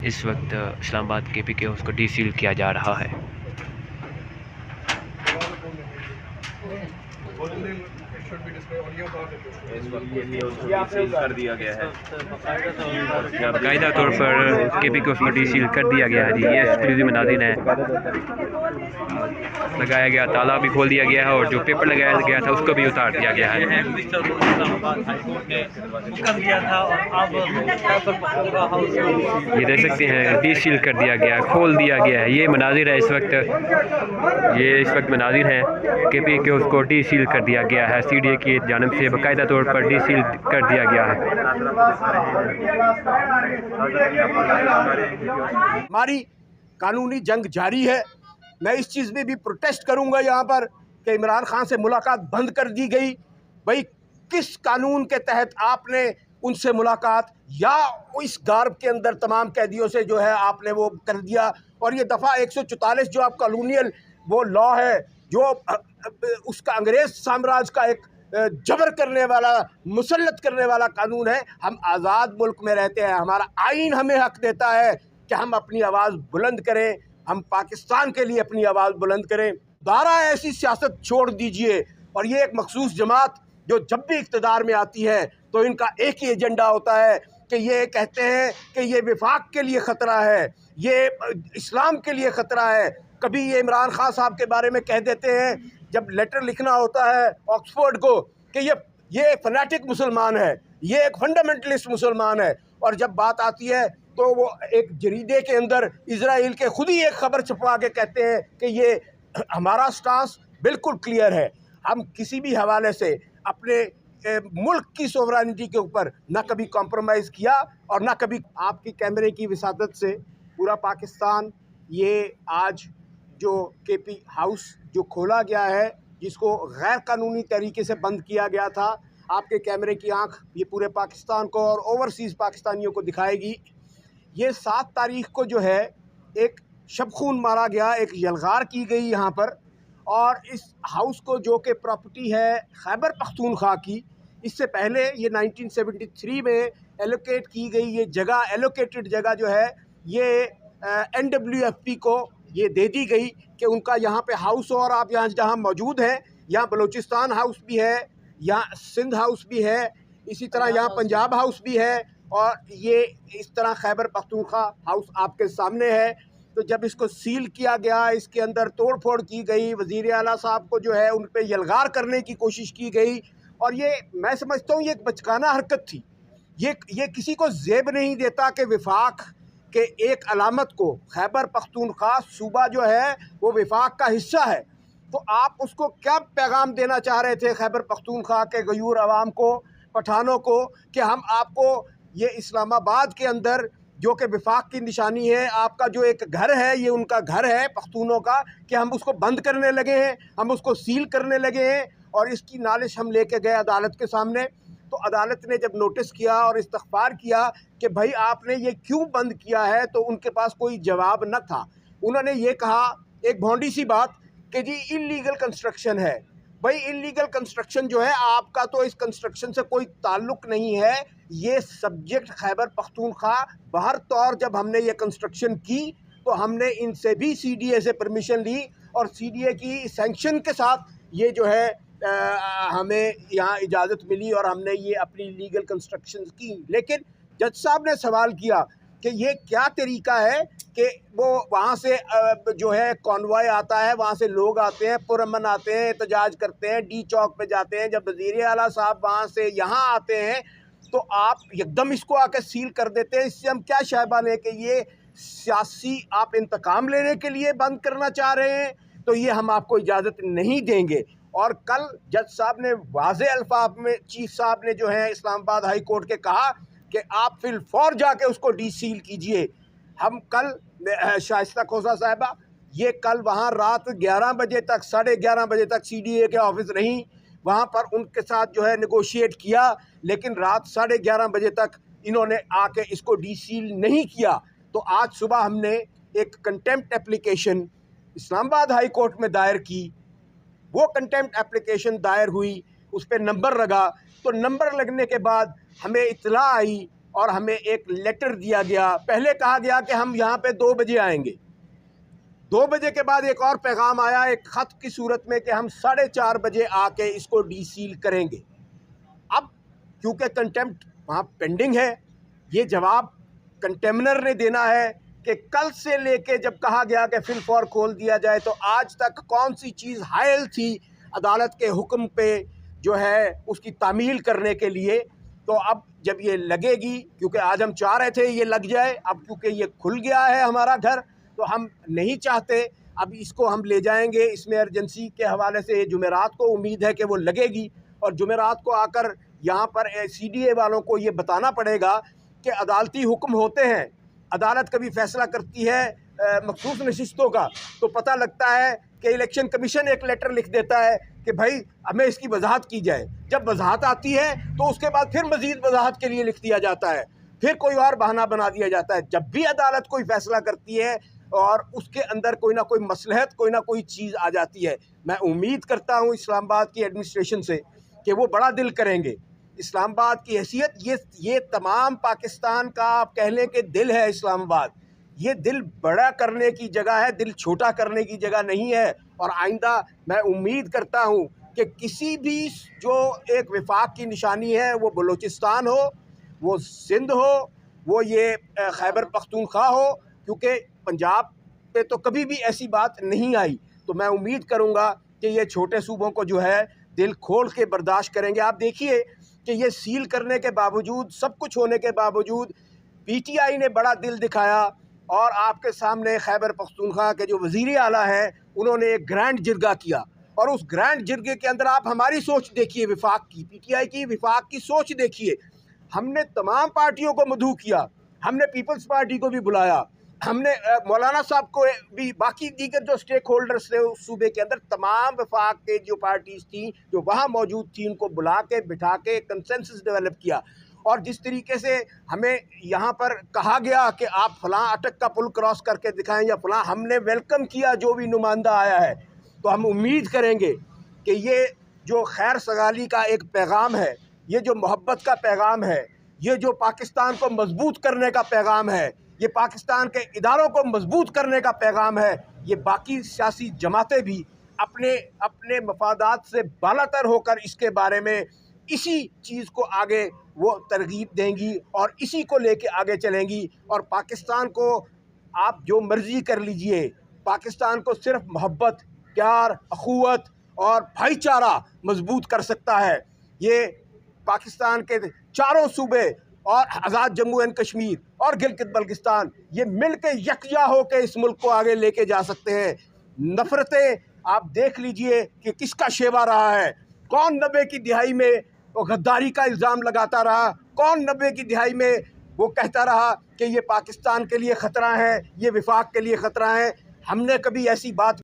इस वक्त इस्लामाबाद के पी उसको डीसील किया जा रहा है। कर दिया गया है, बाकायदा तौर पर केपी को उसको डीसील कर दिया गया है जी। ये एक्सक्लूसिव मनाज़िर है। लगाया गया ताला भी खोल दिया गया है और जो पेपर लगाया गया था उसको भी उतार दिया गया है। ये देख सकते हैं डीसील कर दिया गया है, खोल दिया गया है। ये मनाज़िर है इस वक्त मनाज़िर है केपी के उसको डीसील कर दिया गया है। सीडीए की जानिब से बाकायदा तौर पर डीसील कर दिया गया है। हमारी कानूनी जंग जारी है। मैं इस चीज़ में भी प्रोटेस्ट करूंगा यहाँ पर कि इमरान खान से मुलाकात बंद कर दी गई। भाई किस कानून के तहत आपने उनसे मुलाकात या इस गार्ब के अंदर तमाम कैदियों से जो है आपने वो कर दिया। और ये दफ़ा 144 जो आप कॉलोनियल वो लॉ है जो उसका अंग्रेज़ साम्राज्य का एक जबर करने वाला मुसल्लत करने वाला कानून है। हम आज़ाद मुल्क में रहते हैं, हमारा आइन हमें हक देता है कि हम अपनी आवाज़ बुलंद करें, हम पाकिस्तान के लिए अपनी आवाज़ बुलंद करें। दोबारा ऐसी सियासत छोड़ दीजिए। और ये एक मखसूस जमात जो जब भी इक़्तिदार में आती है तो इनका एक ही एजेंडा होता है कि ये कहते हैं कि ये विफाक के लिए ख़तरा है, ये इस्लाम के लिए ख़तरा है। कभी ये इमरान खान साहब के बारे में कह देते हैं जब लेटर लिखना होता है ऑक्सफोर्ड को कि ये फनाटिक मुसलमान है, ये एक फंडामेंटलिस्ट मुसलमान है। और जब बात आती है तो वो एक जरीदे के अंदर इजराइल के खुद ही एक ख़बर छपवा के कहते हैं कि ये हमारा स्टांस बिल्कुल क्लियर है। हम किसी भी हवाले से अपने मुल्क की सोवरेनिटी के ऊपर ना कभी कॉम्प्रोमाइज़ किया और ना कभी। आपकी कैमरे की विसादत से पूरा पाकिस्तान ये आज जो केपी हाउस जो खोला गया है जिसको गैर कानूनी तरीके से बंद किया गया था, आपके कैमरे की आंख ये पूरे पाकिस्तान को और ओवरसीज़ पाकिस्तानियों को दिखाएगी। ये 7 तारीख को जो है एक शबखून मारा गया, एक यलगार की गई यहाँ पर। और इस हाउस को जो कि प्रॉपर्टी है खैबर पख्तूनख्वा की, इससे पहले ये 1973 में एलोकेट की गई ये जगह, एलोकेटेड जगह जो है ये NWFP को ये दे दी गई कि उनका यहाँ पे हाउस हो। और आप यहाँ जहाँ मौजूद हैं यहाँ बलूचिस्तान हाउस भी है, यहाँ सिंध हाउस भी है, इसी तरह यहाँ पंजाब हाउस भी है और ये इस तरह खैबर पख्तूनख्वा हाउस आपके सामने है। तो जब इसको सील किया गया, इसके अंदर तोड़ फोड़ की गई, वज़ीर आला साहब को जो है उन पर यलगार करने की कोशिश की गई। और ये मैं समझता हूँ ये एक बचकाना हरकत थी। ये किसी को ज़ेब नहीं देता कि विफाक के एक अलामत को, खैबर पख्तूनख्वा सूबा जो है वो विफाक का हिस्सा है। तो आप उसको क्या पैगाम देना चाह रहे थे खैबर पख्तूनख्वा के गयूर अवाम को, पठानों को, कि हम आपको ये इस्लामाबाद के अंदर जो कि विफाक की निशानी है, आपका जो एक घर है ये उनका घर है पख्तूनों का, कि हम उसको बंद करने लगे हैं, हम उसको सील करने लगे हैं। और इसकी नालिश हम लेके गए अदालत के सामने। तो अदालत ने जब नोटिस किया और इस्तग़फ़ार किया कि भाई आपने ये क्यों बंद किया है, तो उनके पास कोई जवाब न था। उन्होंने ये कहा एक भौंडी सी बात कि जी इल्लीगल कंस्ट्रक्शन है। भाई इल्लीगल कंस्ट्रक्शन जो है आपका तो इस कंस्ट्रक्शन से कोई ताल्लुक़ नहीं है। ये सब्जेक्ट खैबर पख्तूनख्वा बाहर तौर जब हमने ये कंस्ट्रक्शन की तो हमने इनसे भी CDA से परमिशन ली और CDA की सैंक्शन के साथ ये जो है हमें यहाँ इजाज़त मिली और हमने ये अपनी लीगल कंस्ट्रक्शन की। लेकिन जज साहब ने सवाल किया कि ये क्या तरीका है कि वो वहाँ से जो है कॉन्वॉय आता है, वहाँ से लोग आते हैं, पुरअमन आते हैं, एहतजाज करते हैं, डी चौक पे जाते हैं। जब वज़ीर आला साहब वहाँ से यहाँ आते हैं तो आप एकदम इसको आके सील कर देते हैं। इससे हम क्या शायबा लें कि ये सियासी आप इंतकाम लेने के लिए बंद करना चाह रहे हैं, तो ये हम आपको इजाज़त नहीं देंगे। और कल जज साहब ने वाज़े अल्फाज में, चीफ साहब ने जो है इस्लामाबाद हाई कोर्ट के कहा कि आप फिल फौर जाके उसको डीसील कीजिए। हम कल शाइस्ता खोसा साहिबा ये कल वहाँ रात 11 बजे तक, 11:30 बजे तक CDA के ऑफिस रहीं, वहाँ पर उनके साथ जो है नेगोशिएट किया। लेकिन रात 11:30 बजे तक इन्होंने आके इसको डीसील नहीं किया। तो आज सुबह हमने एक contempt application Islamabad high court में दायर की। वो कंटेम्प्ट एप्लीकेशन दायर हुई, उस पर नंबर लगा। तो नंबर लगने के बाद हमें इत्तला आई और हमें एक लेटर दिया गया। पहले कहा गया कि हम यहाँ पे 2 बजे आएंगे, 2 बजे के बाद एक और पैगाम आया एक ख़त की सूरत में कि हम 4:30 बजे आके इसको डीसील करेंगे। अब क्योंकि कंटेम्प्ट वहाँ पेंडिंग है, ये जवाब कंटेमनर ने देना है कि कल से लेके जब कहा गया कि फिलफौर खोल दिया जाए तो आज तक कौन सी चीज़ हायल थी अदालत के हुक्म पे जो है उसकी तामील करने के लिए। तो अब जब ये लगेगी, क्योंकि आज हम चाह रहे थे ये लग जाए, अब क्योंकि ये खुल गया है हमारा घर तो हम नहीं चाहते, अब इसको हम ले जाएंगे इसमें अर्जेंसी के हवाले से। जुमेरात को उम्मीद है कि वो लगेगी और जुमेरात को आकर यहाँ पर CDA वालों को ये बताना पड़ेगा कि अदालती हुक्म होते हैं, अदालत कभी फ़ैसला करती है मखसूस नशिस्तों का तो पता लगता है कि इलेक्शन कमीशन एक लेटर लिख देता है कि भाई हमें इसकी वजाहत की जाए। जब वजाहत आती है तो उसके बाद फिर मज़ीद वजाहत के लिए लिख दिया जाता है, फिर कोई और बहाना बना दिया जाता है। जब भी अदालत कोई फ़ैसला करती है और उसके अंदर कोई ना कोई मसलहत, कोई ना कोई चीज़ आ जाती है, मैं उम्मीद करता हूँ इस्लामाबाद की एडमिनिस्ट्रेशन से कि वो बड़ा दिल करेंगे। इस्लामाबाद की हैसियत ये तमाम पाकिस्तान का आप कह लें कि दिल है इस्लामाबाद। ये दिल बड़ा करने की जगह है, दिल छोटा करने की जगह नहीं है। और आइंदा मैं उम्मीद करता हूँ कि किसी भी जो एक विफाक की निशानी है, वो बलूचिस्तान हो, वो सिंध हो, वो ये खैबर पख्तूनख्वा हो, क्योंकि पंजाब पे तो कभी भी ऐसी बात नहीं आई। तो मैं उम्मीद करूँगा कि ये छोटे सूबों को जो है दिल खोल के बर्दाश्त करेंगे। आप देखिए कि ये सील करने के बावजूद, सब कुछ होने के बावजूद PTI ने बड़ा दिल दिखाया और आपके सामने खैबर पख्तूनख्वा के जो वज़ीर आला हैं उन्होंने एक ग्रैंड जिरगा किया। और उस ग्रैंड जिरगे के अंदर आप हमारी सोच देखिए, विफाक की, PTI की विफाक की सोच देखिए। हमने तमाम पार्टियों को मदऊ किया, हमने पीपल्स पार्टी को भी बुलाया, हमने मौलाना साहब को भी, बाकी दीगर जो स्टेक होल्डर्स थे उस सूबे के अंदर, तमाम वफाक के जो पार्टीज़ थी जो वहाँ मौजूद थी, उनको बुला के बिठा के कंसेंसस डेवलप किया। और जिस तरीके से हमें यहाँ पर कहा गया कि आप फ़लाँ अटक का पुल क्रॉस करके दिखाएं या फ़लाँ, हमने वेलकम किया जो भी नुमाइंदा आया है। तो हम उम्मीद करेंगे कि ये जो खैर सगाली का एक पैगाम है, ये जो मोहब्बत का पैगाम है, ये जो पाकिस्तान को मजबूत करने का पैगाम है, ये पाकिस्तान के इदारों को मजबूत करने का पैगाम है, ये बाकी सियासी जमातें भी अपने अपने मफादात से बालातर होकर इसके बारे में इसी चीज़ को आगे वो तरगीब देंगी और इसी को लेके आगे चलेंगी। और पाकिस्तान को आप जो मर्ज़ी कर लीजिए, पाकिस्तान को सिर्फ मोहब्बत, प्यार, अखुवत और भाईचारा मजबूत कर सकता है। ये पाकिस्तान के चारों सूबे और आज़ाद जम्मू एंड कश्मीर और गिलगित बल्तिस्तान ये मिल के यकजा हो के इस मुल्क को आगे लेके जा सकते हैं। नफ़रतें आप देख लीजिए कि किसका शेवा रहा है, कौन 90 की दिहाई में वो गद्दारी का इल्ज़ाम लगाता रहा, कौन 90 की दिहाई में वो कहता रहा कि ये पाकिस्तान के लिए ख़तरा है, ये विफाक के लिए ख़तरा है। हमने कभी ऐसी बात